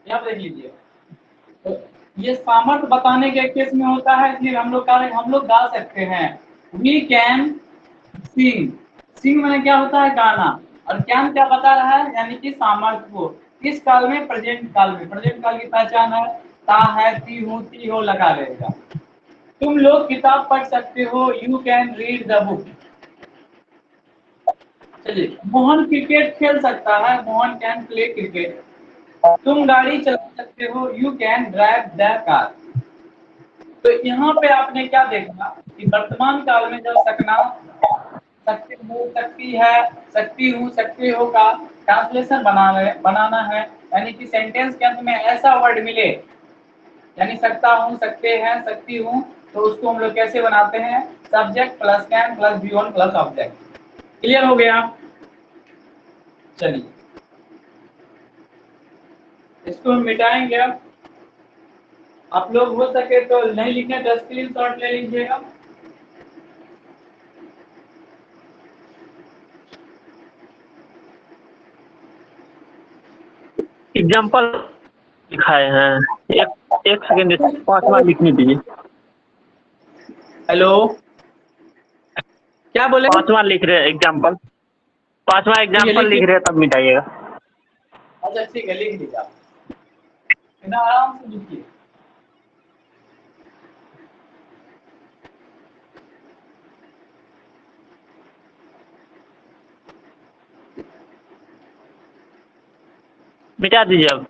यहाँ पे देख लीजिए, तो ये सामर्थ्य बताने के केस में होता है, इसलिए हम लोग गा सकते हैं। वी कैन सिंग, सिंग मैंने क्या होता है गाना, और कैन क्या बता रहा है, यानी कि सामर्थ्य को। किस काल में, प्रेजेंट काल में। प्रेजेंट काल की पहचान है ता है, ती हूँ, ती हो लगा रहेगा। तुम लोग किताब पढ़ सकते हो, you can read the book. चलिए, मोहन क्रिकेट खेल सकता है, मोहन कैन प्ले क्रिकेट। तुम गाड़ी चला सकते हो, you can drive the car. तो यहाँ पे आपने क्या देखा कि वर्तमान काल में जब सकना, सकते हो, सकती है, सकती हूँ, सकते हो का ट्रांसलेशन बनाना है, यानी कि सेंटेंस के अंत में ऐसा वर्ड मिले, यानी सकता हूँ, सकते हैं, सकती हूँ, तो उसको हम लोग कैसे बनाते हैं, subject plus can plus be one plus object. Clear हो गया? चलिए, इसको हम मिटाएंगे। अब आप लोग हो सके तो नहीं लिखे तो स्क्रीन शॉट ले लीजिएगा। एग्जाम्पल दिखाए हैं, एक सेकेंड 5वां लिखने दीजिए। हेलो, क्या बोले? 5वां लिख रहे हैं एग्जाम्पल, 5वां ठीक है, एग्जाम्पल लिख लिख रहे हैं, तब मिटाइएगा। अच्छा ठीक है, लिख लीजिए आप, इतना आराम से लिखिए। मिटा दीजिए अब।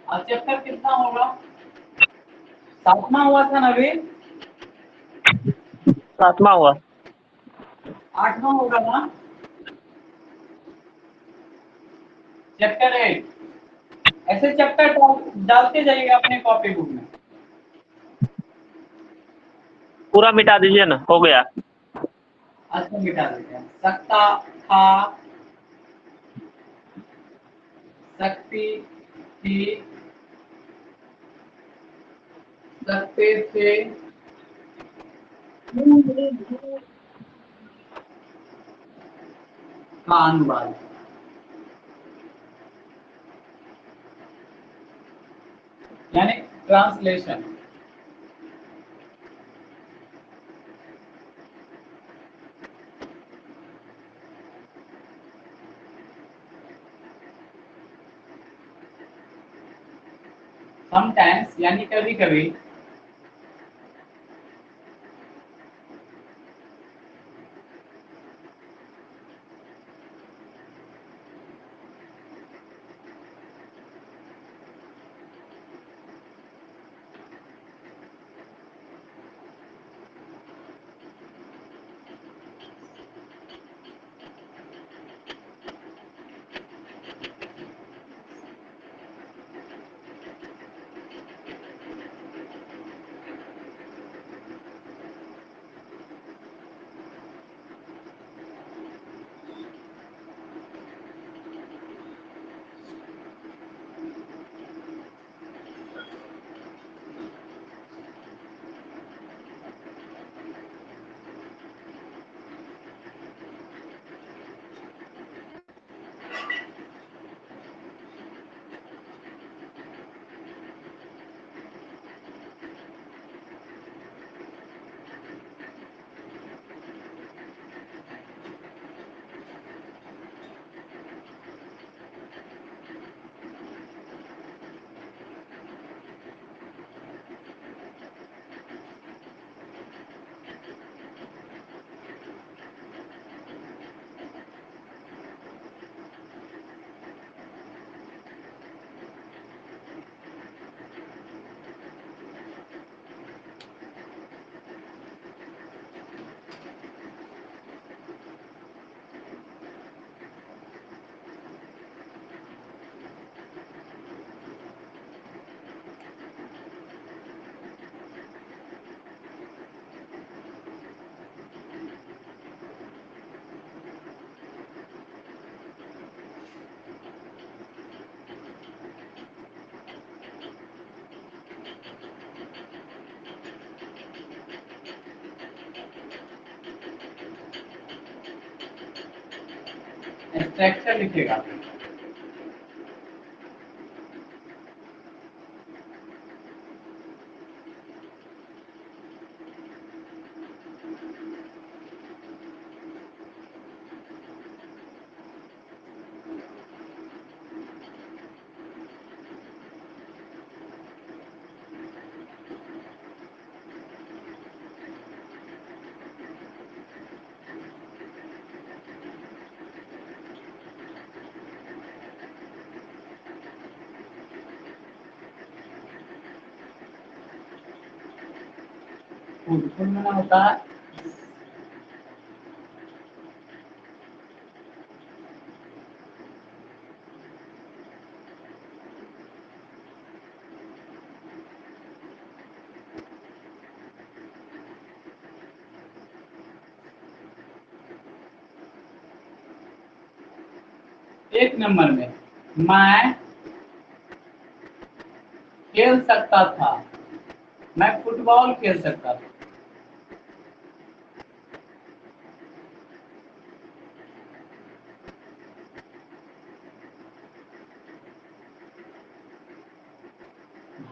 आज चैप्टर कितना होगा? 7वां हुआ था ना अभी? 7वां हुआ। 8वां होगा ना? चैप्टर 8। ऐसे चैप्टर डालते जाइएगा अपने कॉपी बुक में। पूरा मिटा दीजिए ना, हो गया। अच्छा मिटा देते हैं। सकता था, सकती थी, सकते थे, का अनुवाद। यानी ट्रांसलेशन। समटाइम्स यानी कभी कभी, स्ट्रक्चर लिखेगा। फुल में होता है एक नंबर में मैं खेल सकता था, मैं फुटबॉल खेल सकता था।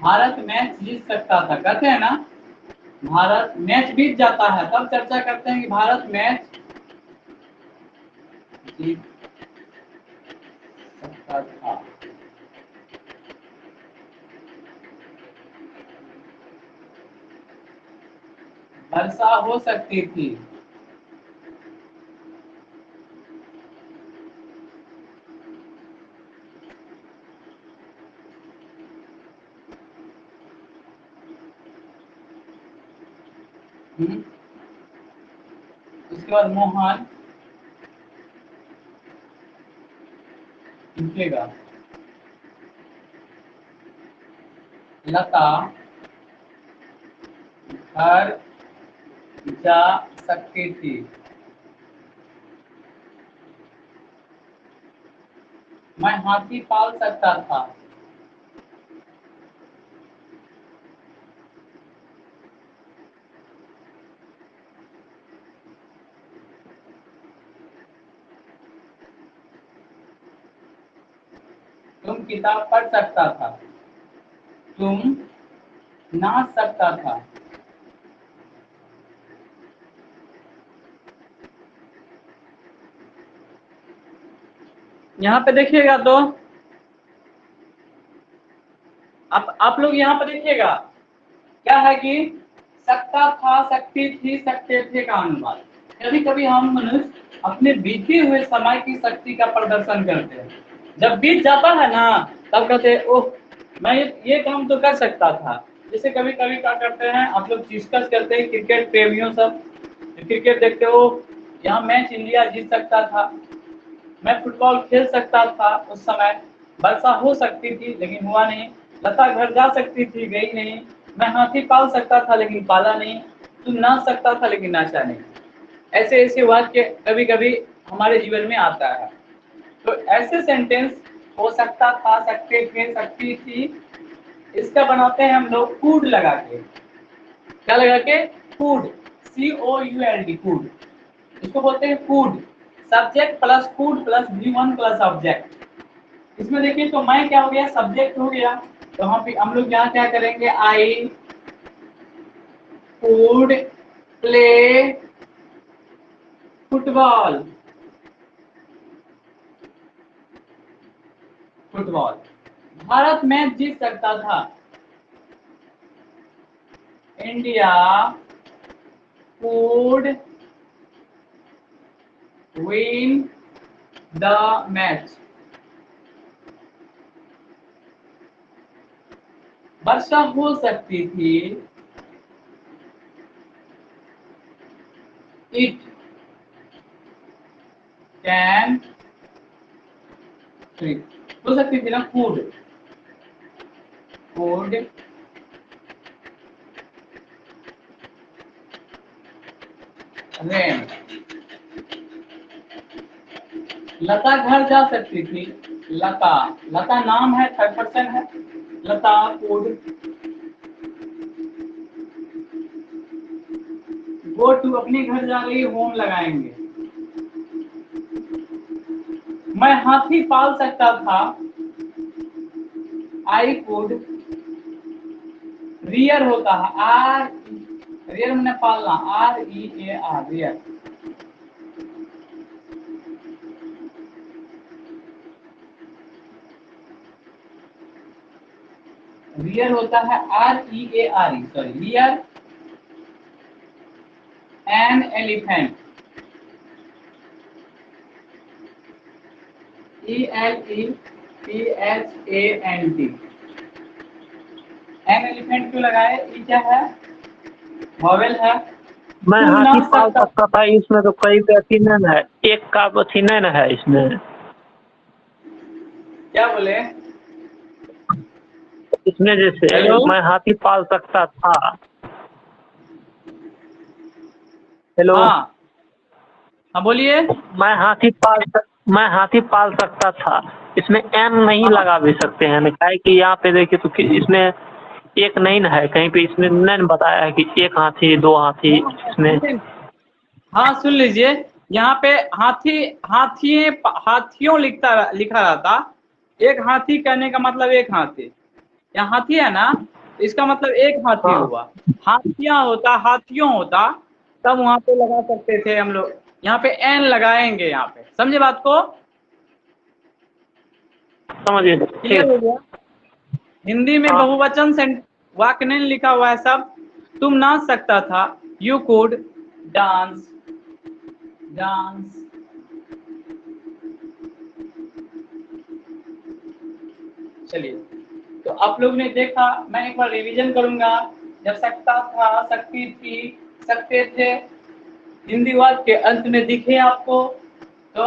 भारत मैच जीत सकता था, कहते हैं ना, भारत मैच जीत जाता है तब चर्चा करते हैं कि भारत मैच जीत सकता था। वर्षा हो सकती थी, उसके बाद मोहन लिखेगा, लता घर जा सकती थी, मैं हाथी पाल सकता था, तुम किताब पढ़ सकता था, तुम नाच सकता था। यहाँ पे देखिएगा तो आप लोग यहाँ पर देखिएगा क्या है कि सकता था, सकती थी, सकते थे का अनुवाद। कभी कभी हम मनुष्य अपने बीते हुए समय की शक्ति का प्रदर्शन करते हैं, जब बीत जाता है ना तब कहते हैं ओह मैं ये काम तो कर सकता था। जैसे कभी कभी क्या करते हैं आप लोग डिस्कस करते हैं, क्रिकेट प्रेमियों सब क्रिकेट देखते हो, यहाँ मैच इंडिया जीत सकता था, मैं फुटबॉल खेल सकता था, उस समय वर्षा हो सकती थी लेकिन हुआ नहीं, लता घर जा सकती थी गई नहीं, मैं हाथी पाल सकता था लेकिन पाला नहीं, तू नाच सकता था लेकिन नाचा नहीं। ऐसे ऐसे वाक्य कभी कभी हमारे जीवन में आता है। तो ऐसे सेंटेंस हो सकता था, सकते थे, सकती थी, इसका बनाते हैं हम लोग कूड लगा के। क्या लगा के? कूड, COULD, कूड। इसको बोलते हैं कूड, सब्जेक्ट प्लस कूड प्लस V1 प्लस ऑब्जेक्ट। इसमें देखिए तो मैं क्या हो गया, सब्जेक्ट हो गया, तो हम लोग यहाँ क्या करेंगे, I could play football, football. Bharat match जीत सकता था, India could win the match. वर्षा हो सकती थी, इट कैन, हो सकती थी ना, कुड कुड रेन। लता घर जा सकती थी, लता, लता नाम है, थर्ड पर्सन है, लता कुड गो टू, अपने घर जा रही, होम लगाएंगे, मैं हाथी पाल सकता था, आई कुड, रियर होता है आर, रियर मैंने पालना, REAR, रियर। रियर होता है REARE, sorry, rear an elephant, ELEPHANT। An elephant क्यों लगाए? ई क्या है? वॉवेल है। मैं तुम ना हाथी पाल सकता, सकता था, इसमें तो कई अथी नहीं है, एक का अथी नहीं ना है इसमें। क्या बोले? इसमें जैसे हेलो, मैं हाथी पाल सकता था। हेलो। हाँ हाँ बोलिए। मैं हाथी पाल सकता था, इसमें एन नहीं हाँ लगा भी सकते हैं ना, क्या है कि यहाँ पे देखिए तो इसमें एक नहीं ना है, कहीं पे इसमें नहीं न बताया है कि एक हाथी, दो हाथी इसमें। हाँ, सुन लीजिए, यहाँ पे हाथी, हाथियों लिखा रहता। एक हाथी कहने का मतलब एक हाथी, यहाँ हाथी है ना, इसका मतलब एक हाथी हाँ, हुआ। हाथियों होता, तब वहां पे लगा सकते थे हम लोग। यहाँ पे एन लगाएंगे, यहाँ पे समझे बात को? समझिए क्लियर ठीक। हो गया? हिंदी में हाँ, बहुवचन वाक्य नहीं लिखा हुआ है सब। तुम नाच सकता था, यू कुड डांस, डांस। चलिए, तो आप लोग ने देखा, मैं एक बार रिवीजन करूंगा। जब सकता था, सकती थी, सकते थे, हिंदी वाक्य के अंत में दिखे आपको, तो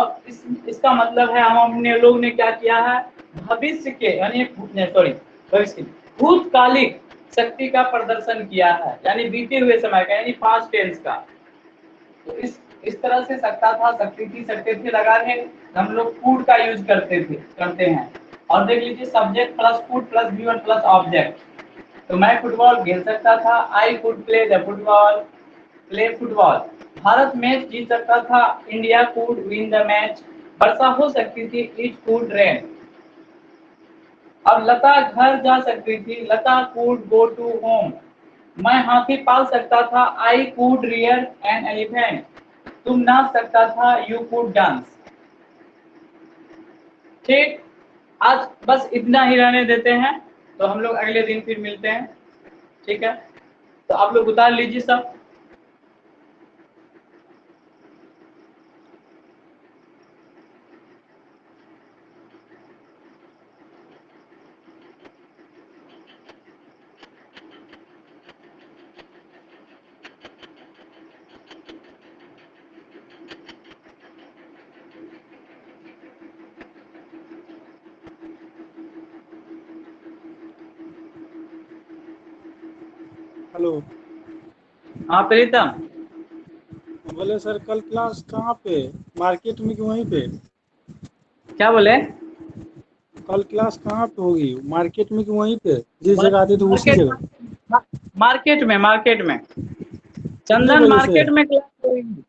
इसका मतलब है हम अपने लोग ने क्या किया है, भविष्य के यानी सॉरी, भविष्य के भूतकालिक शक्ति का प्रदर्शन किया है, यानी बीते हुए समय का, यानी पास्ट टेंस का। तो इस तरह से सकता था, सकती थी, सकते थे लगा के हम लोग कुड का यूज करते हैं। और देख लीजिए, subject plus could plus V plus object. तो मैं फुटबॉल खेल सकता था, I could play the football, play football. Bharat match जीत सकता था, India could win the match. वर्षा हो सकती थी, इट कुड रेन। अब लता घर जा सकती थी, लता कुड गो टू होम। मैं हाथी पाल सकता था, I could rear an elephant. तुम नाच सकता था, यू कुड डांस। ठीक, आज बस इतना ही रहने देते हैं, तो हम लोग अगले दिन फिर मिलते हैं। ठीक है, तो आप लोग उतार लीजिए सब। हेलो। हाँ प्रीतम, बोले सर कल क्लास कहाँ पे, मार्केट में कि वहीं पे? क्या बोले? कल क्लास कहाँ पे होगी, मार्केट में कि वहीं पे जिस जगह आते थे उसी मार्केट, जगह? मार्केट में कितने चंदन बजे से? मार्केट में क्लास करेंगे।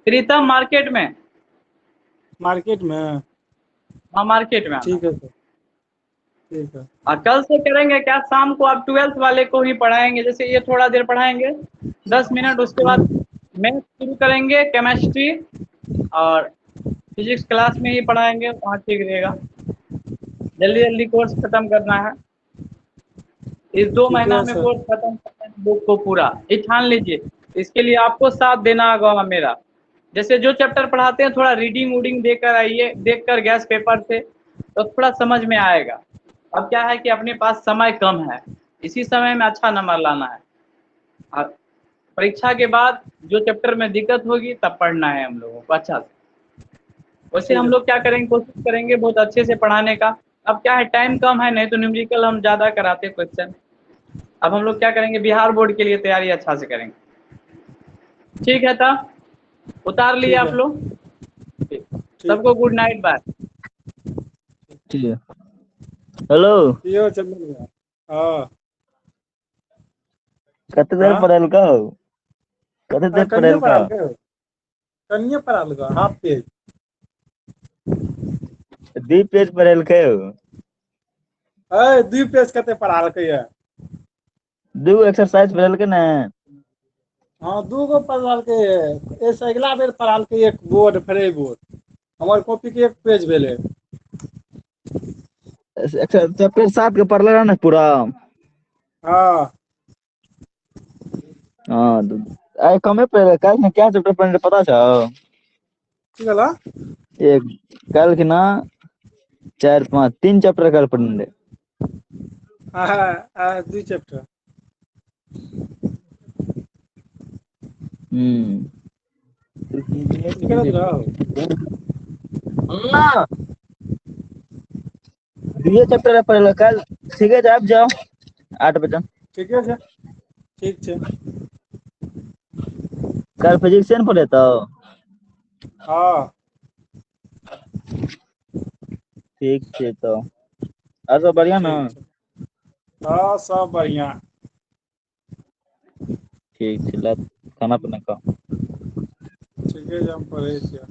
प्रीतम मार्केट में। मार्केट में? हाँ, मार्केट में आना। ठीक है सर, ठीक है। कल से करेंगे क्या, शाम को आप 12th वाले को ही पढ़ाएंगे, जैसे ये थोड़ा देर पढ़ाएंगे 10 मिनट, उसके बाद मैथ शुरू करेंगे, केमिस्ट्री और फिजिक्स क्लास में ही पढ़ाएंगे, वहाँ ठीक रहेगा। जल्दी जल्दी कोर्स खत्म करना है, इस 2 ठीक महीना है में सर। कोर्स खत्म करना है बुक को पूरा, ये ठान लीजिए। इसके लिए आपको साथ देना होगा मेरा। जैसे जो चैप्टर पढ़ाते हैं थोड़ा रीडिंग वूडिंग देकर आइए, देखकर गैस पेपर से, तो थोड़ा समझ में आएगा। अब क्या है कि अपने पास समय कम है, इसी समय में अच्छा नंबर लाना है। और परीक्षा के बाद जो चैप्टर में दिक्कत होगी तब पढ़ना है हम लोगों को अच्छा से। वैसे ठीक हम है लोग सर। क्या करेंगे, कोशिश करेंगे बहुत अच्छे से पढ़ाने का। अब क्या है, टाइम कम है, नहीं तो न्यूमेरिकल हम ज़्यादा कराते क्वेश्चन। अब हम लोग क्या करेंगे, बिहार बोर्ड के लिए तैयारी अच्छा से करेंगे। ठीक है, तब उतार लिए ठीक आप है। लोग। ठीक, ठीक सबको है। Good night, bye. ठीक है। हेलो। ये चल गया। हाँ। कते देर हाँ। पढ़ल का हो? कते देर कन्या पढ़ल का? पढ़ा लगा, कन्या पढ़ा लगा हाफ पेज। 2 पेज पढ़ेलकै हो। ए 2 पेज कते पढ़ालकै है? 2 एक्सरसाइज पढ़ेलकै ने। हाँ 2 गो पढ़ालकै है। ऐसे अगला बेर पढ़ालकै एक बोर्ड फ्री बोर्ड। हमर कॉपी के 1 पेज भेलै। चैप्टर 7 के पढ़ले रह ने पूरा। हाँ हाँ आइ कमे पढ़ले, काल्हि में क्या चैप्टर पढ़ले पता छौ? की कहला? एक कल के ना 4 5 3 चैप्टर कल पढ़ने। हाँ 2 चैप्टर। ठीके रहो। ना 2 चैप्टर पढ़ले कल। ठीक है आबि जाओ 8 बजे। ठीके छै, ठीक छै। कल फिजिक्स ने पढ़ेतौ। हाँ ठीक छै तो और सब बढ़िया ना? ठीक छै। हाँ सब बढ़िया। ठीक छै, ला खाना पीना खा। ठीके छै, हम पढ़ै छियै।